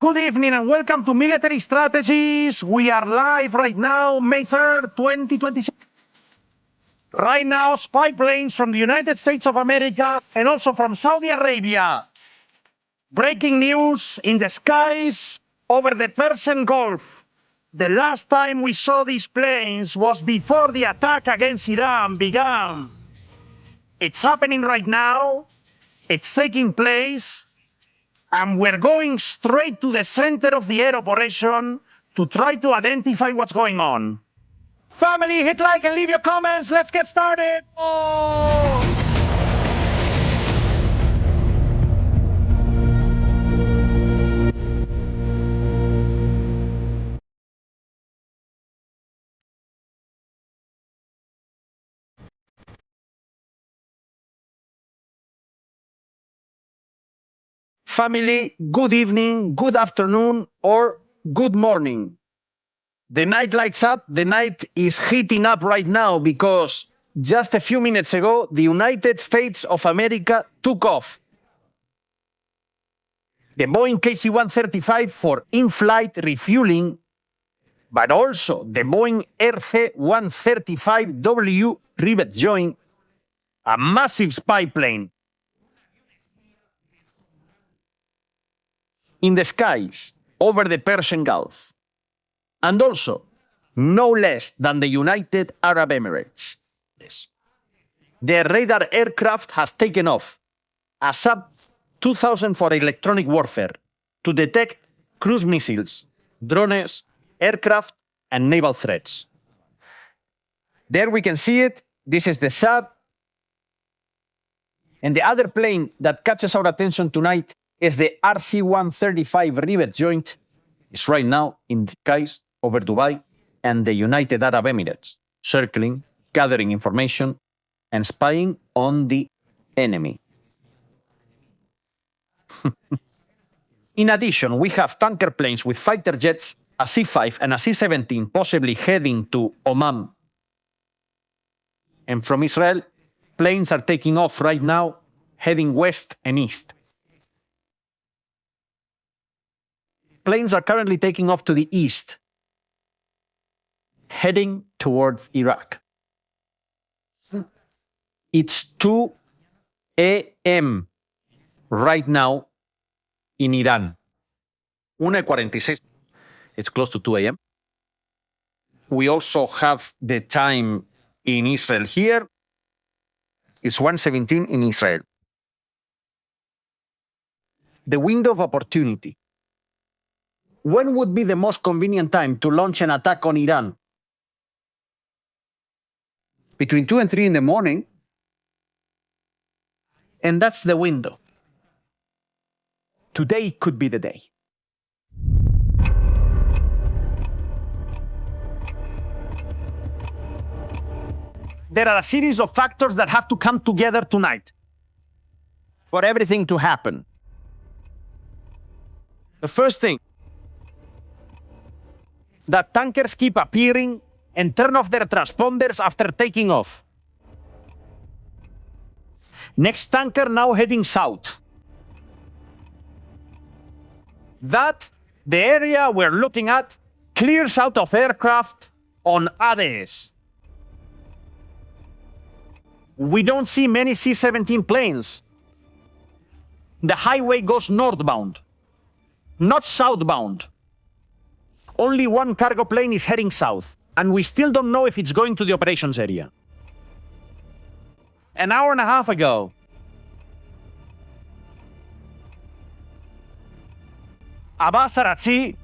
Good evening and welcome to Military Strategies. We are live right now, May 3rd, 2026. Right now, spy planes from the United States of America and also from Saudi Arabia. Breaking news in the skies over the Persian Gulf. The last time we saw these planes was before the attack against Iran began. It's happening right now. It's taking place. And we're going straight to the center of the air operation to try to identify what's going on. Family, hit like and leave your comments. Let's get started. Oh! Family, good evening, good afternoon, or good morning. The night lights up. The night is heating up right now because just a few minutes ago, the United States of America took off the Boeing KC-135 for in-flight refueling, but also the Boeing RC-135W rivet joint, a massive spy plane, in the skies over the Persian Gulf, and also no less than the United Arab Emirates. The radar aircraft has taken off a Sub-2000 for electronic warfare to detect cruise missiles, drones, aircraft, and naval threats. There we can see it. This is the Sub. And the other plane that catches our attention tonight is the RC-135 rivet joint. It's right now in the skies over Dubai and the United Arab Emirates, circling, gathering information, and spying on the enemy. In addition, we have tanker planes with fighter jets, a C-5 and a C-17 possibly heading to Oman. And from Israel, planes are taking off right now, heading west and east. Planes are currently taking off to the east, heading towards Iraq. It's 2 a.m. right now in Iran. 1:46. It's close to 2 a.m. We also have the time in Israel here. It's 1:17 in Israel. The window of opportunity. When would be the most convenient time to launch an attack on Iran? Between 2 and 3 in the morning. And that's the window. Today could be the day. There are a series of factors that have to come together tonight for everything to happen. The first thing, that tankers keep appearing and turn off their transponders after taking off. Next tanker now heading south. That, the area we're looking at, clears out of aircraft on ADES. We don't see many C-17 planes. The highway goes northbound, not southbound. Only one cargo plane is heading south, and we still don't know if it's going to the operations area. An hour and a half ago, Abbas Araghchi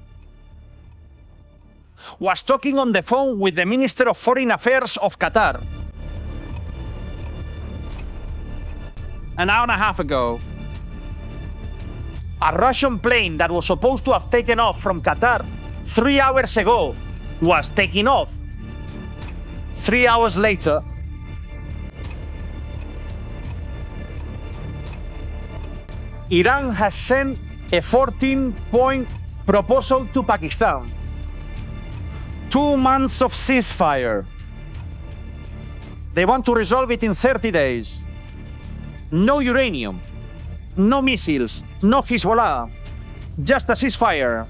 was talking on the phone with the Minister of Foreign Affairs of Qatar. An hour and a half ago, a Russian plane that was supposed to have taken off from Qatar 3 hours ago was taking off. 3 hours later, Iran has sent a 14-point proposal to Pakistan. 2 months of ceasefire. They want to resolve it in 30 days. No uranium, no missiles, no Hezbollah. Just a ceasefire.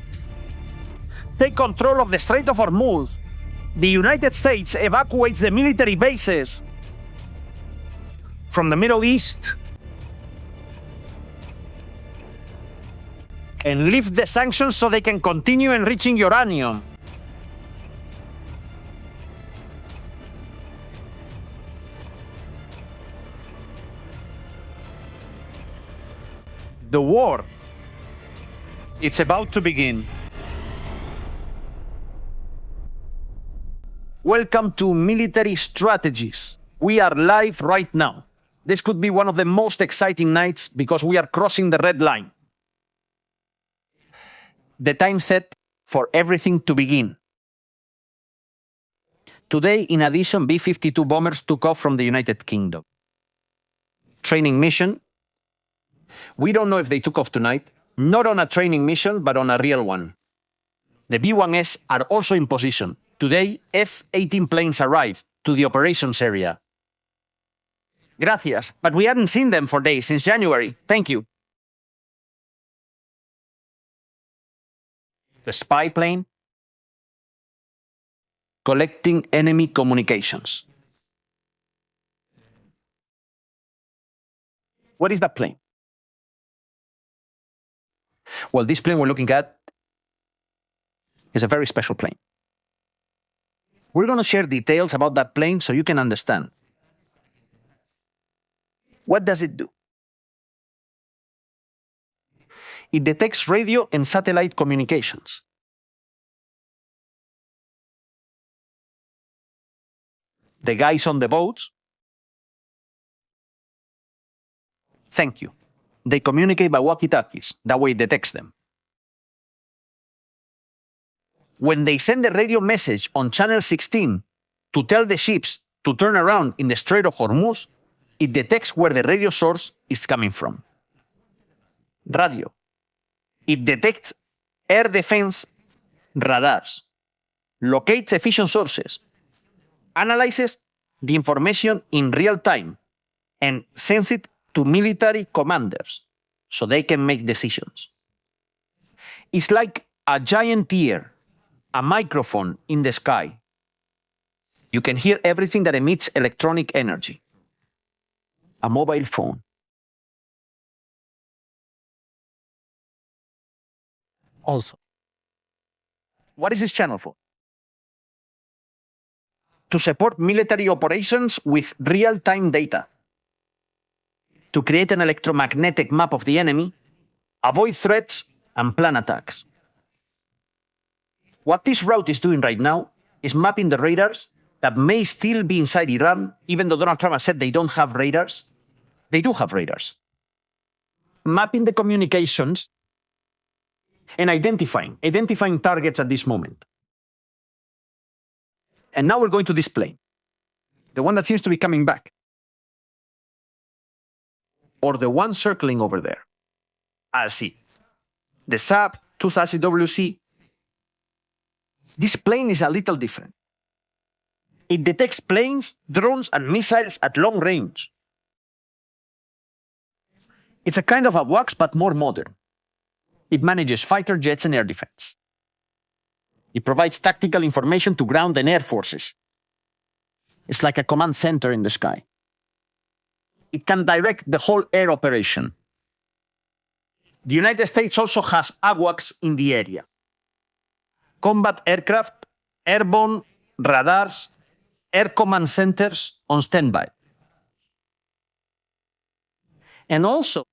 Take control of the Strait of Hormuz. The United States evacuates the military bases from the Middle East and lift the sanctions so they can continue enriching uranium. The war, it's about to begin. Welcome to Military Strategies. We are live right now. This could be one of the most exciting nights because we are crossing the red line. The time set for everything to begin. Today, in addition, B-52 bombers took off from the United Kingdom. Training mission. We don't know if they took off tonight, not on a training mission, but on a real one. The B-1S are also in position. Today, F-18 planes arrived to the operations area. Gracias, but we hadn't seen them for days, since January. Thank you. The spy plane, collecting enemy communications. What is that plane? Well, this plane we're looking at is a very special plane. We're going to share details about that plane so you can understand. What does it do? It detects radio and satellite communications. The guys on the boats, thank you. They communicate by walkie-talkies. That way it detects them. When they send a radio message on channel 16 to tell the ships to turn around in the Strait of Hormuz, it detects where the radio source is coming from. Radio. It detects air defense radars, locates efficient sources, analyzes the information in real time, and sends it to military commanders so they can make decisions. It's like a giant ear, a microphone in the sky. You can hear everything that emits electronic energy. A mobile phone. Also, what is this channel for? To support military operations with real-time data. To create an electromagnetic map of the enemy, avoid threats, and plan attacks. What this route is doing right now is mapping the radars that may still be inside Iran, even though Donald Trump has said they don't have radars. They do have radars. Mapping the communications and identifying targets at this moment. And now we're going to this plane, the one that seems to be coming back. Or the one circling over there. I see. The SAP 2-WC. This plane is a little different. It detects planes, drones, and missiles at long range. It's a kind of a WACS, but more modern. It manages fighter jets and air defense. It provides tactical information to ground and air forces. It's like a command center in the sky. It can direct the whole air operation. The United States also has AWACS in the area. Combat aircraft, airborne, radars, air command centers on standby. And also,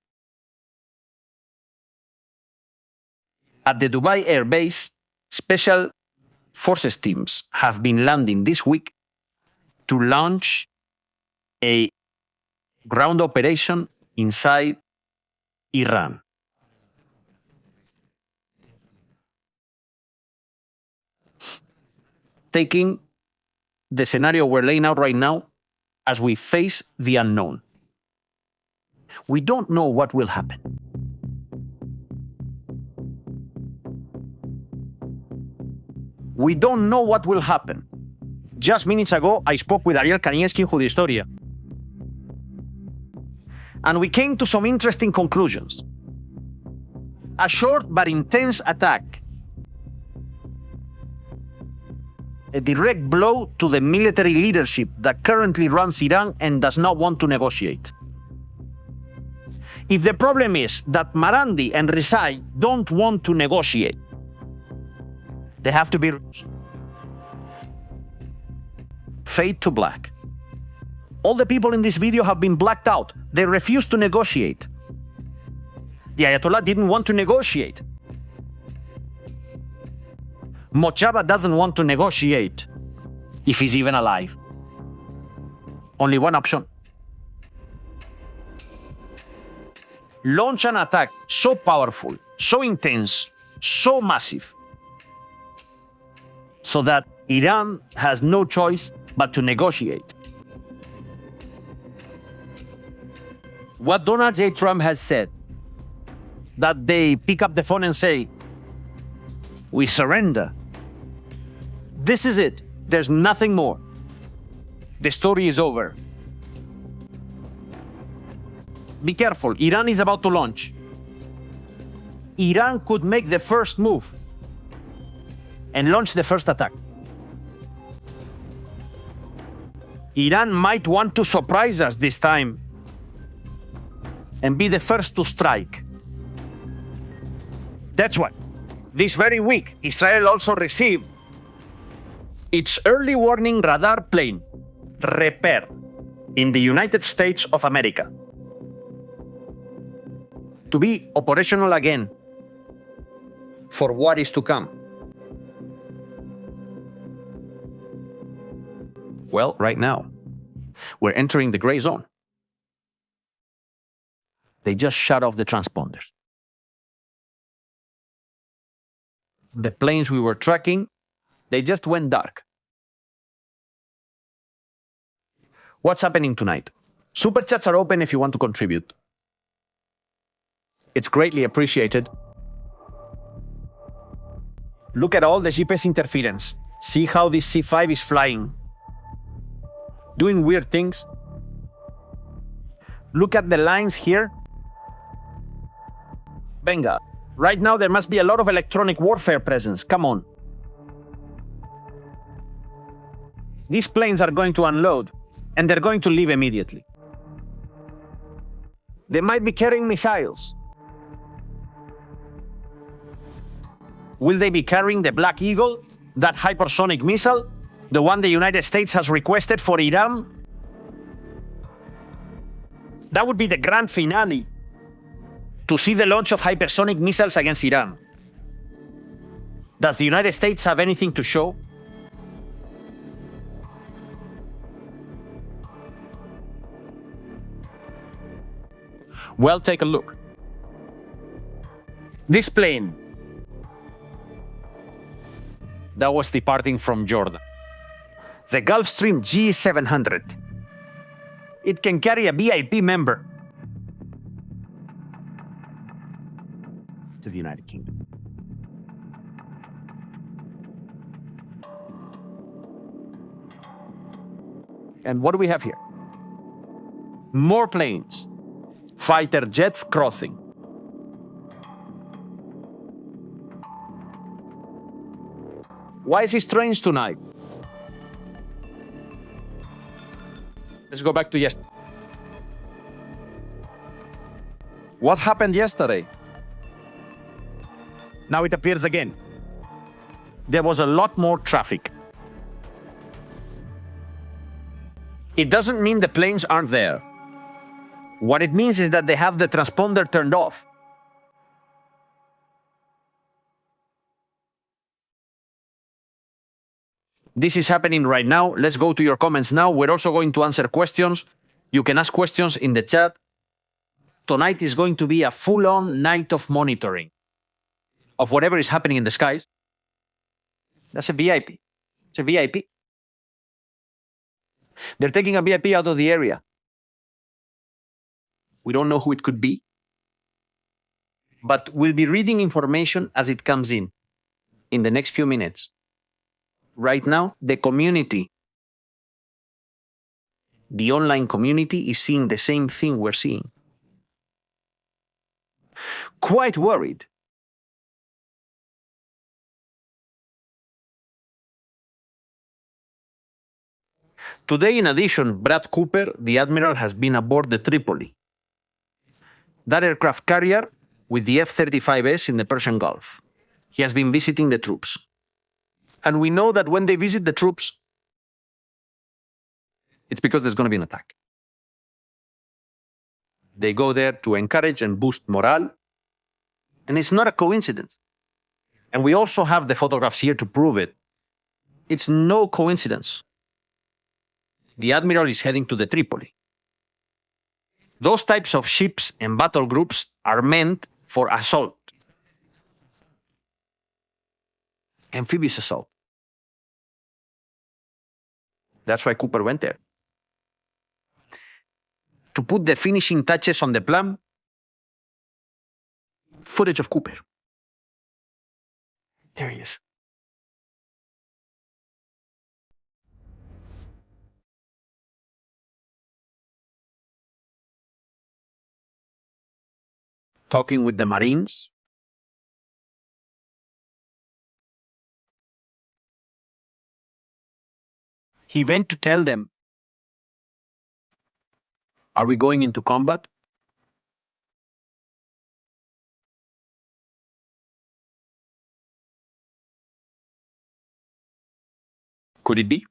at the Dubai Air Base, special forces teams have been landing this week to launch a ground operation inside Iran. Taking the scenario we're laying out right now as we face the unknown. We don't know what will happen. We don't know what will happen. Just minutes ago, I spoke with Ariel Kanievski in Judistoria. And we came to some interesting conclusions. A short but intense attack. A direct blow to the military leadership that currently runs Iran and does not want to negotiate. If the problem is that Marandi and Rizai don't want to negotiate, they have to be fade to black. All the people in this video have been blacked out. They refuse to negotiate. The Ayatollah didn't want to negotiate. Mojtaba doesn't want to negotiate, if he's even alive. Only one option. Launch an attack so powerful, so intense, so massive, so that Iran has no choice but to negotiate. What Donald J. Trump has said, that they pick up the phone and say, we surrender. This is it. There's nothing more. The story is over. Be careful. Iran is about to launch. Iran could make the first move and launch the first attack. Iran might want to surprise us this time and be the first to strike. That's why this very week, Israel also received its early warning radar plane repaired in the United States of America to be operational again for what is to come. Well, right now, we're entering the gray zone. They just shut off the transponders. The planes we were tracking, they just went dark. What's happening tonight? Super chats are open if you want to contribute. It's greatly appreciated. Look at all the GPS interference. See how this C5 is flying, doing weird things. Look at the lines here. Venga. Right now, there must be a lot of electronic warfare presence. Come on. These planes are going to unload, and they're going to leave immediately. They might be carrying missiles. Will they be carrying the Black Eagle, that hypersonic missile, the one the United States has requested for Iran? That would be the grand finale, to see the launch of hypersonic missiles against Iran. Does the United States have anything to show? Well, take a look. This plane that was departing from Jordan, the Gulfstream G700, it can carry a VIP member to the United Kingdom. And what do we have here? More planes, fighter jets crossing. Why is it strange tonight? Let's go back to yesterday. What happened yesterday? Now it appears again. There was a lot more traffic. It doesn't mean the planes aren't there. What it means is that they have the transponder turned off. This is happening right now. Let's go to your comments now. We're also going to answer questions. You can ask questions in the chat. Tonight is going to be a full-on night of monitoring of whatever is happening in the skies. That's a VIP. It's a VIP. They're taking a VIP out of the area. We don't know who it could be, but we'll be reading information as it comes in the next few minutes. Right now, the community, the online community, is seeing the same thing we're seeing. Quite worried Today, in addition, Brad Cooper, the admiral, has been aboard the Tripoli, that aircraft carrier with the F-35S in the Persian Gulf. He has been visiting the troops. And we know that when they visit the troops, it's because there's going to be an attack. They go there to encourage and boost morale. And it's not a coincidence. And we also have the photographs here to prove it. It's no coincidence. The admiral is heading to the Tripoli. Those types of ships and battle groups are meant for assault. Amphibious assault. That's why Cooper went there. To put the finishing touches on the plan, footage of Cooper. There he is. Talking with the Marines. He went to tell them, are we going into combat? Could it be?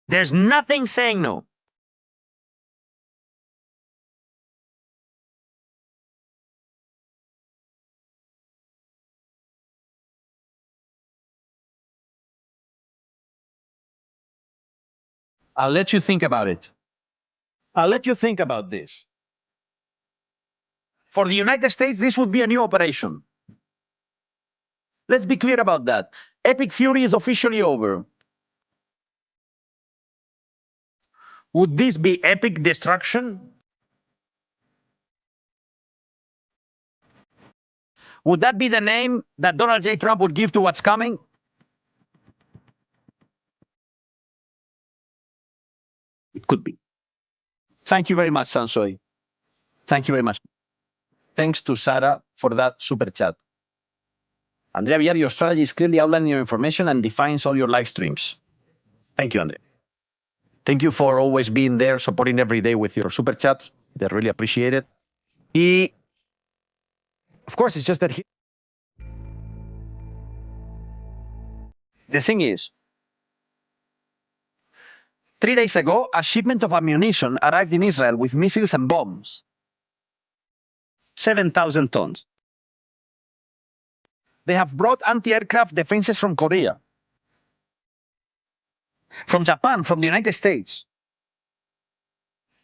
There's nothing saying no. I'll let you think about it. I'll let you think about this. For the United States, this would be a new operation. Let's be clear about that. Epic Fury is officially over. Would this be epic destruction? Would that be the name that Donald J. Trump would give to what's coming? It could be. Thank you very much, Sansoy. Thank you very much. Thanks to Sarah for that super chat. Andrea Villar, your strategy is clearly outlining your information and defines all your live streams. Thank you, Andrea. Thank you for always being there, supporting every day with your super chats. They really appreciate it. Of course, it's just that the thing is, 3 days ago, a shipment of ammunition arrived in Israel with missiles and bombs. 7,000 tons. They have brought anti-aircraft defenses from Korea, from Japan, from the United States.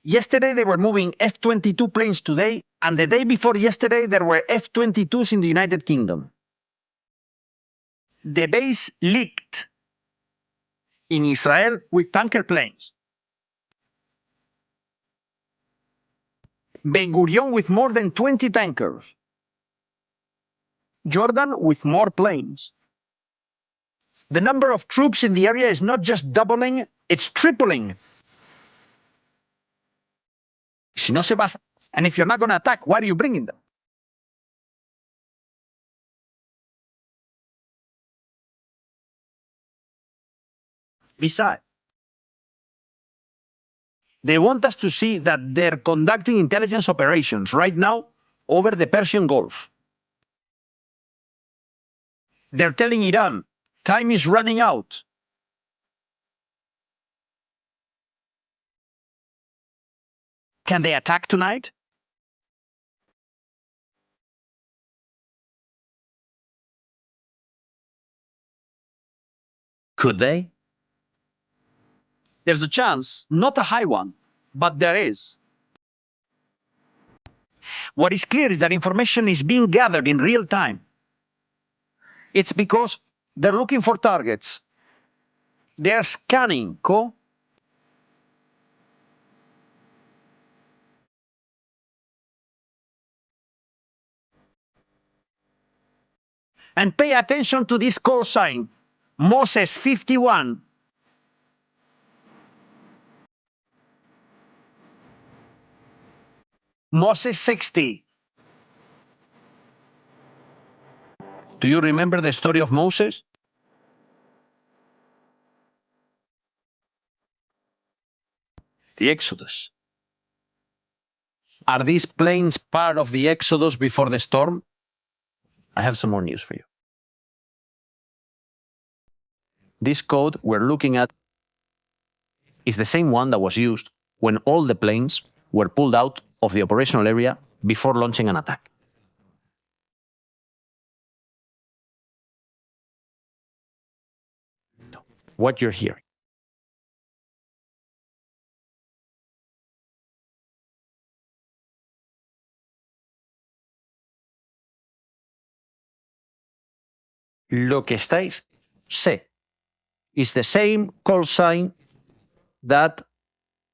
Yesterday, they were moving F-22 planes today, and the day before yesterday, there were F-22s in the United Kingdom. The base leaked in Israel with tanker planes. Ben Gurion with more than 20 tankers. Jordan with more planes. The number of troops in the area is not just doubling, it's tripling. Si no se va, and if you're not going to attack, why are you bringing them? Besides, they want us to see that they're conducting intelligence operations right now over the Persian Gulf. They're telling Iran, time is running out. Can they attack tonight? Could they? There's a chance, not a high one, but there is. What is clear is that information is being gathered in real time. It's because they're looking for targets. They're scanning, and pay attention to this call sign, Moses 51. Moses 60. Do you remember the story of Moses? The Exodus. Are these planes part of the Exodus before the storm? I have some more news for you. This code we're looking at is the same one that was used when all the planes were pulled out of the operational area before launching an attack. What you're hearing. Lo que estáis sé is the same call sign that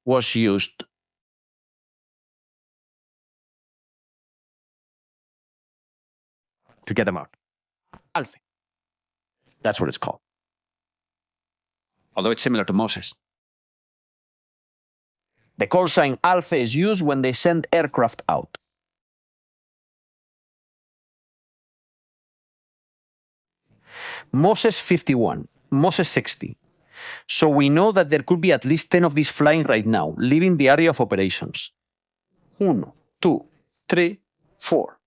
was used to get them out. Alpha. That's what it's called. Although it's similar to Moses. The call sign Alpha is used when they send aircraft out. Moses 51, Moses 60. So we know that there could be at least 10 of these flying right now, leaving the area of operations. 1, 2, 3, 4,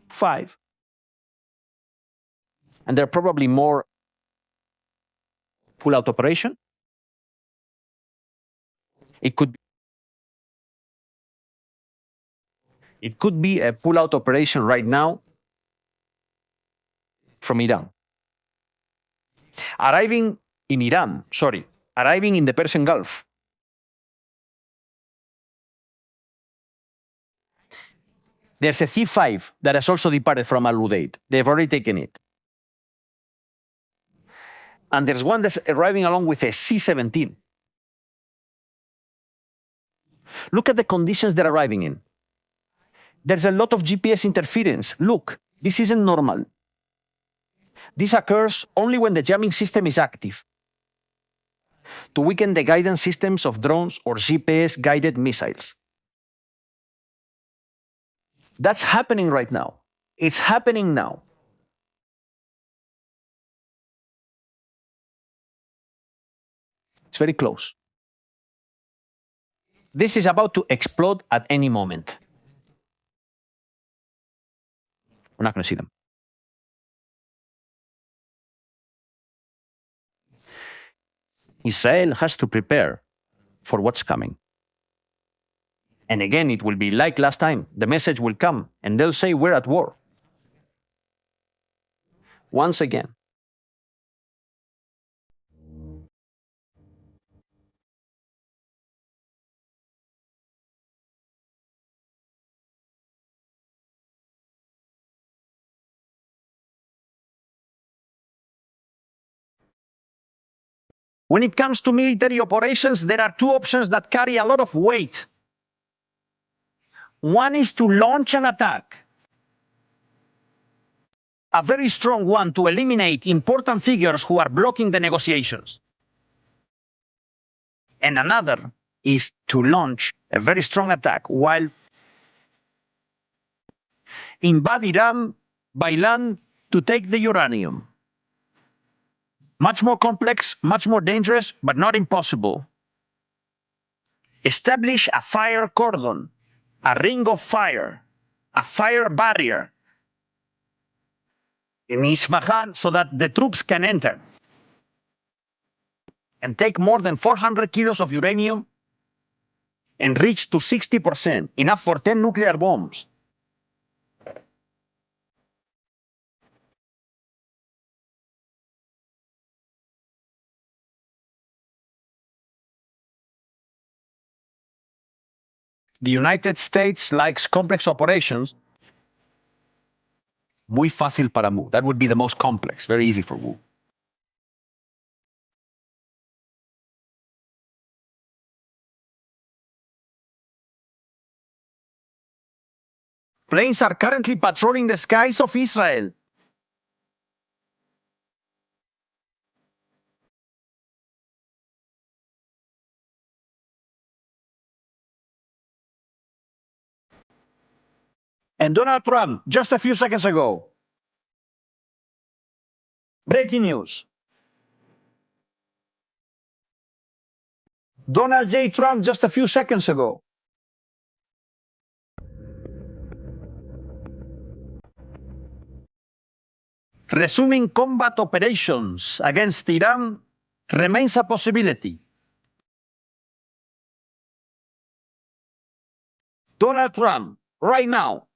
5. And there are probably more pull-out operation. It could be a pull-out operation right now from Iran. Arriving in the Persian Gulf. There's a C-5 that has also departed from Al Udeid. They've already taken it. And there's one that's arriving along with a C-17. Look at the conditions they're arriving in. There's a lot of GPS interference. Look, this isn't normal. This occurs only when the jamming system is active to weaken the guidance systems of drones or GPS-guided missiles. That's happening right now. It's happening now. It's very close. This is about to explode at any moment. We're not going to see them. Israel has to prepare for what's coming. And again, it will be like last time. The message will come and they'll say we're at war. Once again. When it comes to military operations, there are two options that carry a lot of weight. One is to launch an attack, a very strong one to eliminate important figures who are blocking the negotiations. And another is to launch a very strong attack while invade Iran by land to take the uranium. Much more complex, much more dangerous, but not impossible. Establish a fire cordon, a ring of fire, a fire barrier in Isfahan so that the troops can enter and take more than 400 kilos of uranium and reach to 60%, enough for 10 nuclear bombs. The United States likes complex operations. Muy fácil para Wu. That would be the most complex, very easy for Wu. Planes are currently patrolling the skies of Israel. And Donald Trump, just a few seconds ago, Breaking news. Donald J. Trump just a few seconds ago. Resuming combat operations against Iran remains a possibility. Donald Trump, right now.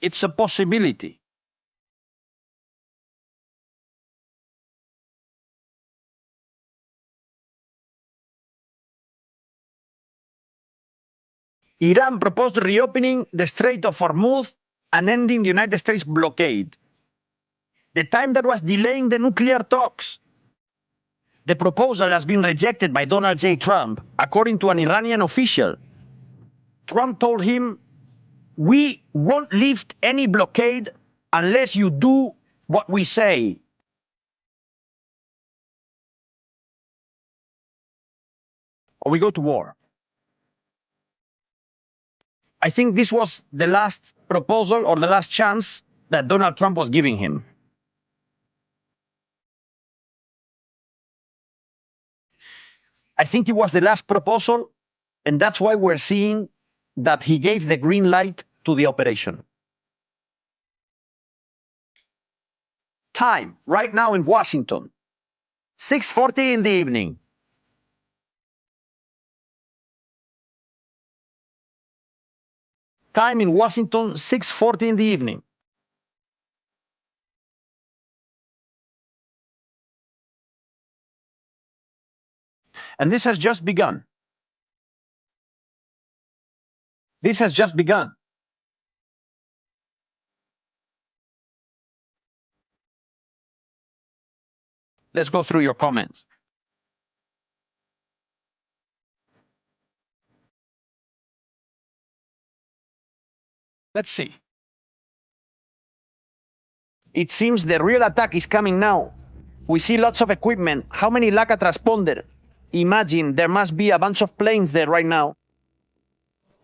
It's a possibility. Iran proposed reopening the Strait of Hormuz and ending the United States blockade. The time that was delaying the nuclear talks. The proposal has been rejected by Donald J. Trump, according to an Iranian official. Trump told him, "We won't lift any blockade unless you do what we say." Or we go to war. I think this was the last proposal or the last chance that Donald Trump was giving him. I think it was the last proposal, and that's why we're seeing that he gave the green light to the operation. Time, right now in Washington, 6:40 in the evening. Time in Washington, 6:40 in the evening. And this has just begun. This has just begun. Let's go through your comments. Let's see. It seems the real attack is coming now. We see lots of equipment. How many LACA transponder? Imagine there must be a bunch of planes there right now.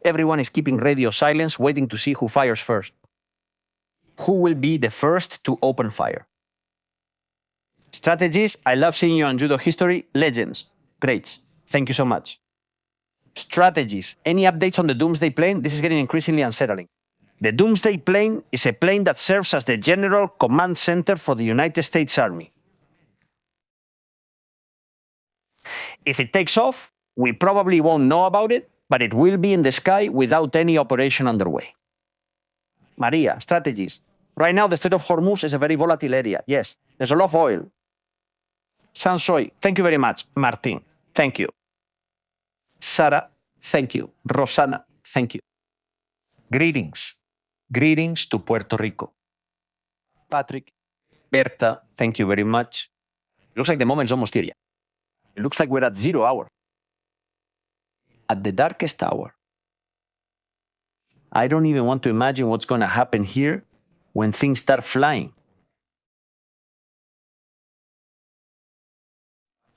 Everyone is keeping radio silence, waiting to see who fires first. Who will be the first to open fire? Strategies, I love seeing you on Judo History. Legends, greats. Thank you so much. Strategies, any updates on the Doomsday plane? This is getting increasingly unsettling. The Doomsday plane is a plane that serves as the general command center for the United States Army. If it takes off, we probably won't know about it, but it will be in the sky without any operation underway. Maria, strategies. Right now, the Strait of Hormuz is a very volatile area. Yes, there's a lot of oil. Sansoy, thank you very much. Martin, thank you. Sara, thank you. Rosana, thank you. Greetings. Greetings to Puerto Rico. Patrick, Berta, thank you very much. It looks like the moment's almost here. It looks like we're at 0 hour. At the darkest hour. I don't even want to imagine what's going to happen here when things start flying.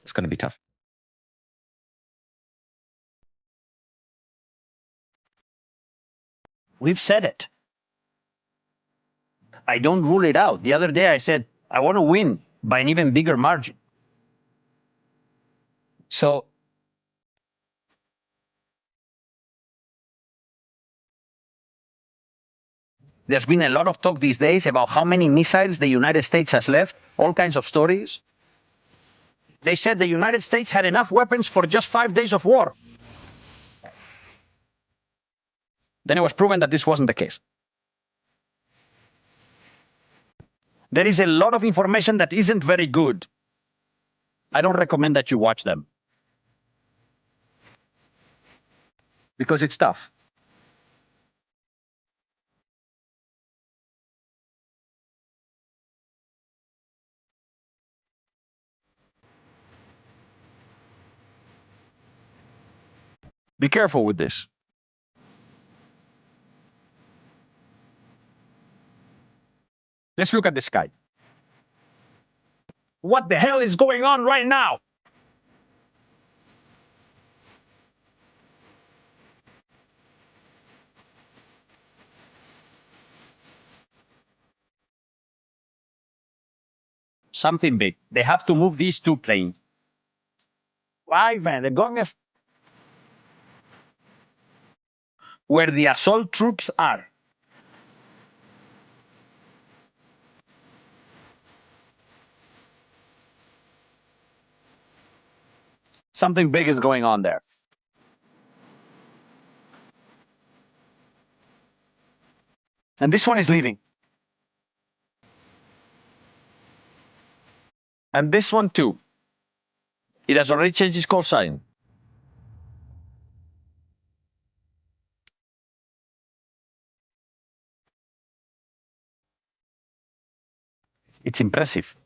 It's going to be tough. We've said it. I don't rule it out. The other day I said, I want to win by an even bigger margin. So there's been a lot of talk these days about how many missiles the United States has left, all kinds of stories. They said the United States had enough weapons for just 5 days of war. Then it was proven that this wasn't the case. There is a lot of information that isn't very good. I don't recommend that you watch them. Because it's tough. Be careful with this. Let's look at the sky. What the hell is going on right now? something big. They have to move these two planes. Why, man? They're going as where the assault troops are. Something big is going on there. And this one is leaving. And this one too. It has already changed its call sign. It's impressive.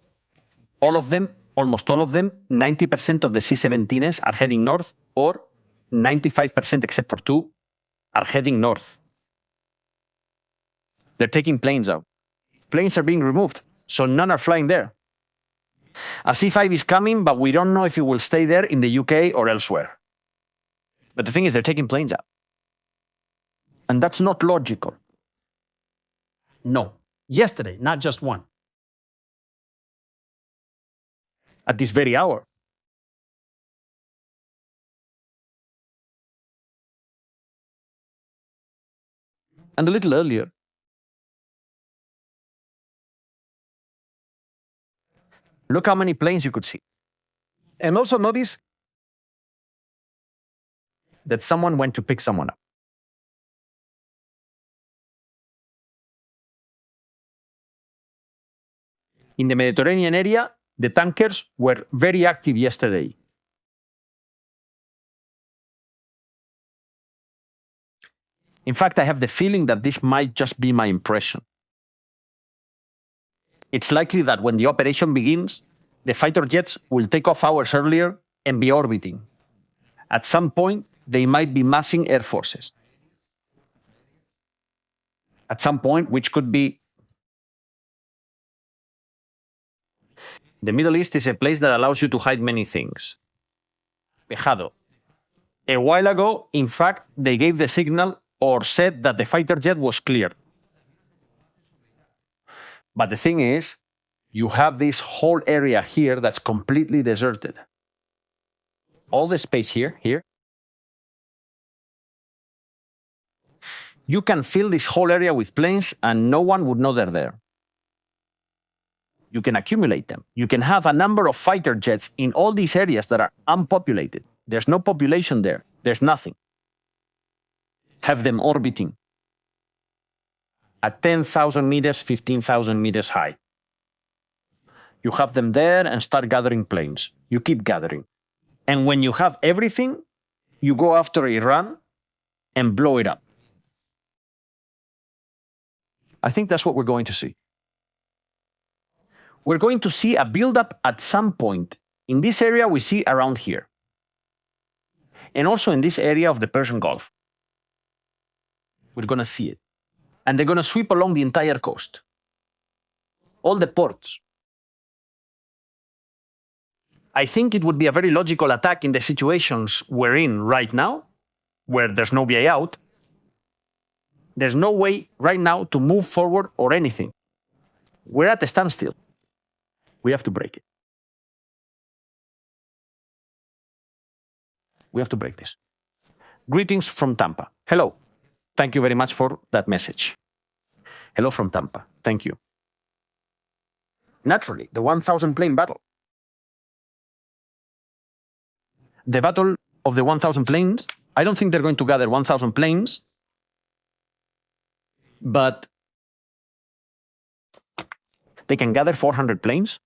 All of them, almost all of them, 90% of the C-17s are heading north, or 95% except for two are heading north. They're taking planes out. Planes are being removed, so none are flying there. A C-5 is coming, but we don't know if it will stay there in the UK or elsewhere. But the thing is, they're taking planes out. And that's not logical. No. Yesterday, not just one. At this very hour. And a little earlier. Look how many planes you could see. And also notice that someone went to pick someone up. In the Mediterranean area, the tankers were very active yesterday. In fact, I have the feeling that this might just be my impression. It's likely that when the operation begins, the fighter jets will take off hours earlier and be orbiting. At some point, they might be massing air forces. At some point, which could be... The Middle East is a place that allows you to hide many things. Pejado. A while ago, in fact, they gave the signal or said that the fighter jet was clear. But the thing is, you have this whole area here that's completely deserted. All the space here. You can fill this whole area with planes and no one would know they're there. You can accumulate them. You can have a number of fighter jets in all these areas that are unpopulated. There's no population there. There's nothing. Have them orbiting at 10,000 meters, 15,000 meters high. You have them there and start gathering planes. You keep gathering. And when you have everything, you go after Iran and blow it up. I think that's what we're going to see. We're going to see a buildup at some point. In this area, we see around here. And also in this area of the Persian Gulf. We're going to see it. And they're going to sweep along the entire coast. All the ports. I think it would be a very logical attack in the situations we're in right now, where there's no way out. There's no way right now to move forward or anything. We're at a standstill. We have to break it. We have to break this. Greetings from Tampa. Hello. Thank you very much for that message. Hello from Tampa. Thank you. Naturally, the 1,000 plane battle. The battle of the 1,000 planes, I don't think they're going to gather 1,000 planes, but they can gather 400 planes.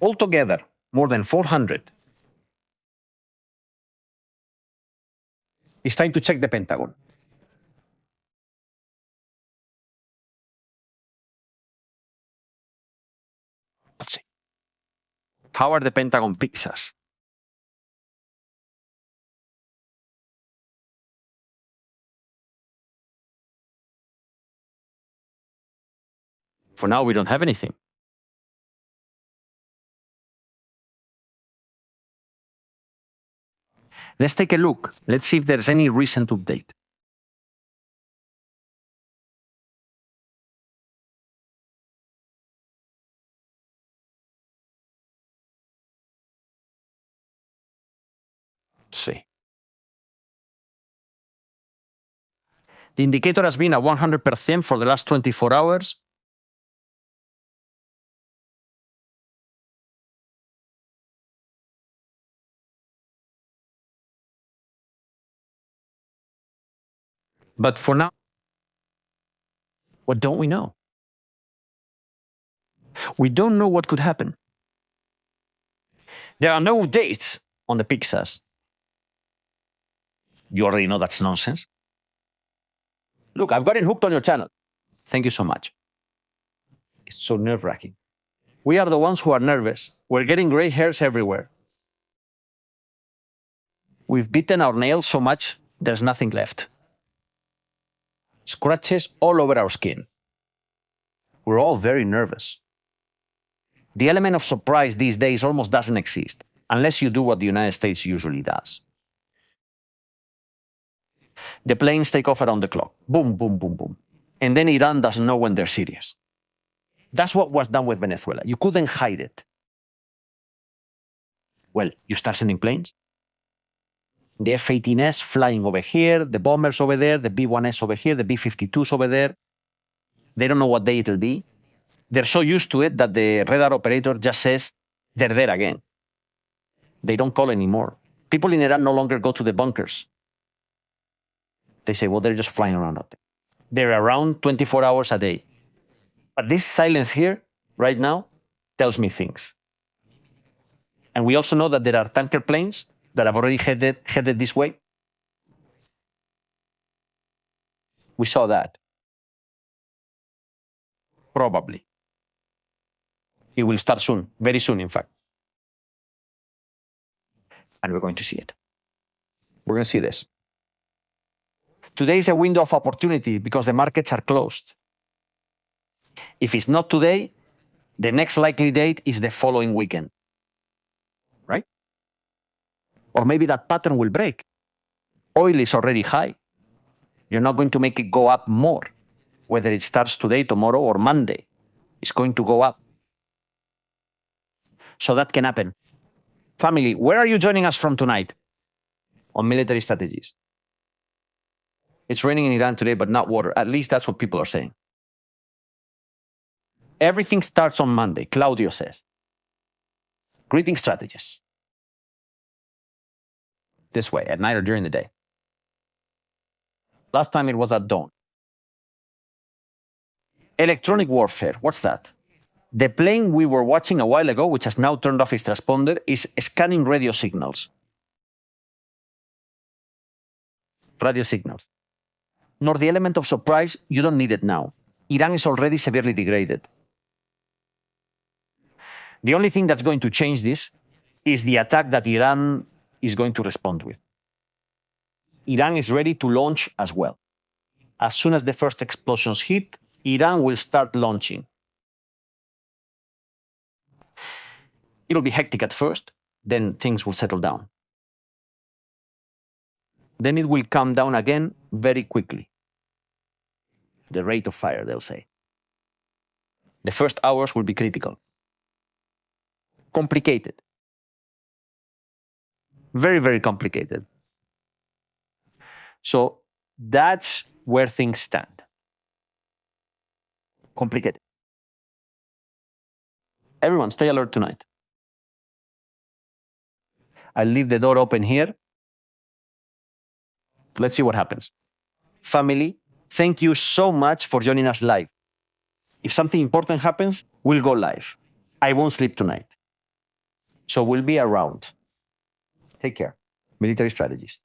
Altogether, more than 400. It's time to check the Pentagon. Let's see. How are the Pentagon pixels? For now, we don't have anything. Let's take a look. Let's see if there's any recent update. see. The indicator has been at 100% for the last 24 hours. But for now, what don't we know? We don't know what could happen. There are no dates on the Pixas. You already know that's nonsense. Look, I've gotten hooked on your channel. Thank you so much. It's so nerve-wracking. We are the ones who are nervous. We're getting gray hairs everywhere. We've bitten our nails so much, there's nothing left. Scratches all over our skin. We're all very nervous. The element of surprise these days almost doesn't exist, unless you do what the United States usually does. The planes take off around the clock. Boom, boom, boom, boom. And then Iran doesn't know when they're serious. That's what was done with Venezuela. You couldn't hide it. Well, you start sending planes. The F-18S flying over here, the bombers over there, the B-1S over here, the B-52s over there. They don't know what day it'll be. They're so used to it that the radar operator just says, they're there again. They don't call anymore. People in Iran no longer go to the bunkers. They say, well, they're just flying around out there. They're around 24 hours a day. But this silence here, right now, tells me things. And we also know that there are tanker planes that have already headed this way. We saw that. Probably. It will start soon, very soon, in fact. And we're going to see it. We're going to see this. Today is a window of opportunity because the markets are closed. If it's not today, the next likely date is the following weekend. Right? Or maybe that pattern will break. Oil is already high. You're not going to make it go up more. Whether it starts today, tomorrow, or Monday, it's going to go up. So that can happen. Family, where are you joining us from tonight? On military strategies. It's raining in Iran today, but not water. At least that's what people are saying. Everything starts on Monday, Claudio says. Greeting strategies. This way, at night or during the day. Last time it was at dawn. Electronic warfare, what's that? The plane we were watching a while ago, which has now turned off its transponder, is scanning radio signals. Radio signals. Nor the element of surprise, you don't need it now. Iran is already severely degraded. The only thing that's going to change this is the attack that Iran is going to respond with. Iran is ready to launch as well. As soon as the first explosions hit, Iran will start launching. It'll be hectic at first, then things will settle down. Then it will calm down again very quickly. The rate of fire, they'll say. The first hours will be critical. Complicated. Very, very complicated. So that's where things stand. Complicated. Everyone, stay alert tonight. I'll leave the door open here. Let's see what happens. Family, thank you so much for joining us live. If something important happens, we'll go live. I won't sleep tonight. So we'll be around. Take care. Military strategies.